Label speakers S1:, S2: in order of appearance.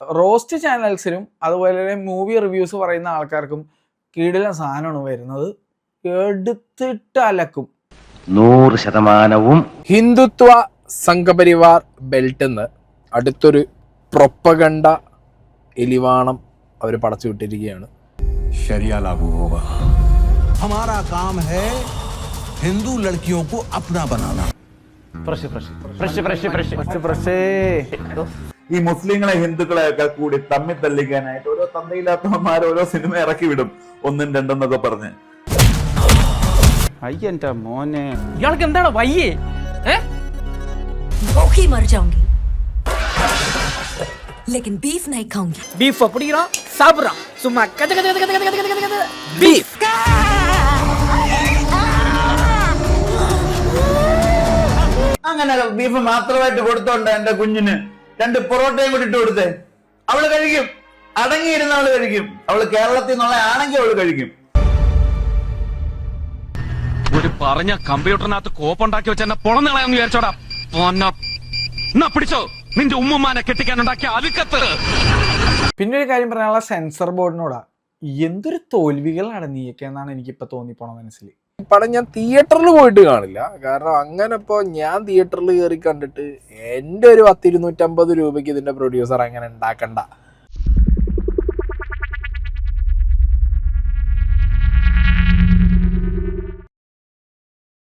S1: Roast ചാനൽസിനും അതുപോലെ തന്നെ movie reviews പറയുന്ന ആൾക്കാർക്കും കീഴിലെ സാധനമാണ് വരുന്നത്. എടുത്തിട്ട് അലക്കും
S2: 100%.
S3: ഹിന്ദുത്വ സംഘപരിവാർ ബെൽറ്റിന്ന് അടുത്തൊരു പ്രൊപ്പഗണ്ട എലിവാണം അവർ പടച്ചു വിട്ടിരിക്കുകയാണ്.
S4: शरिया लागू होगा. हमारा काम है हिंदू लड़कियों को अपना बनाना.
S5: ഈ മുസ്ലിങ്ങളെ ഹിന്ദുക്കളെ ഒക്കെ കൂടി തമ്മിൽ തല്ലിക്കാനായിട്ട് ഓരോ തന്തയില്ലാത്തവന്മാർ ഓരോ സിനിമ ഇറക്കി വിടും, 1, 2 എന്നൊക്കെ പറഞ്ഞ്.
S6: അയ്യന്റെ മോനെ,
S7: ഇയാൾക്ക് എന്താണ് വയ്യേ?
S8: भूखी मर जाऊंगी लेकिन बीफ नहीं खाऊंगी.
S7: ബീഫ് അപ്പടിയാ സാബ്ര സുമ്മാ കത കത കത കത കത കത ബീഫ്.
S5: അങ്ങനെ ബീഫ് മാത്രമായിട്ട് കൊടുത്തോണ്ട് എന്റെ കുഞ്ഞിന് 2 പൊറോട്ടയും കൂടി ഇട്ട് കൊടുത്തേ. അവള് കഴിക്കും, അടങ്ങിയിരുന്ന അവള് കഴിക്കും. അവള് കേരളത്തിൽ നിന്നുള്ള ആണെങ്കിൽ അവള് കഴിക്കും.
S9: ഒരു പറഞ്ഞ കമ്പ്യൂട്ടറിനകത്ത് കോപ്പുണ്ടാക്കി വെച്ച് എന്നെ പൊളന്നുകളയാന്ന് വിചാരിച്ചോടാ. പിടിച്ചോ നിന്റെ ഉമ്മമാനെ കെട്ടിക്കാനുണ്ടാക്കിയ അലുക്കത്ത്.
S1: പിന്നെ ഒരു കാര്യം പറയാനുള്ള സെൻസർ ബോർഡിനോടാ. എന്തൊരു തോൽവികളാണ് നീയൊക്കെ എന്നാണ് എനിക്കിപ്പോൾ തോന്നിപ്പോണ മനസ്സിൽ.
S3: പടം ഞാൻ തിയേറ്ററിൽ പോയിട്ട് കാണില്ല, കാരണം അങ്ങനെ ഇപ്പോൾ ഞാൻ തിയേറ്ററിൽ കയറി കണ്ടിട്ട് എൻ്റെ ഒരു 250 രൂപയ്ക്ക് ഇതിൻ്റെ പ്രൊഡ്യൂസർ അങ്ങനെ ഉണ്ടാക്കണ്ട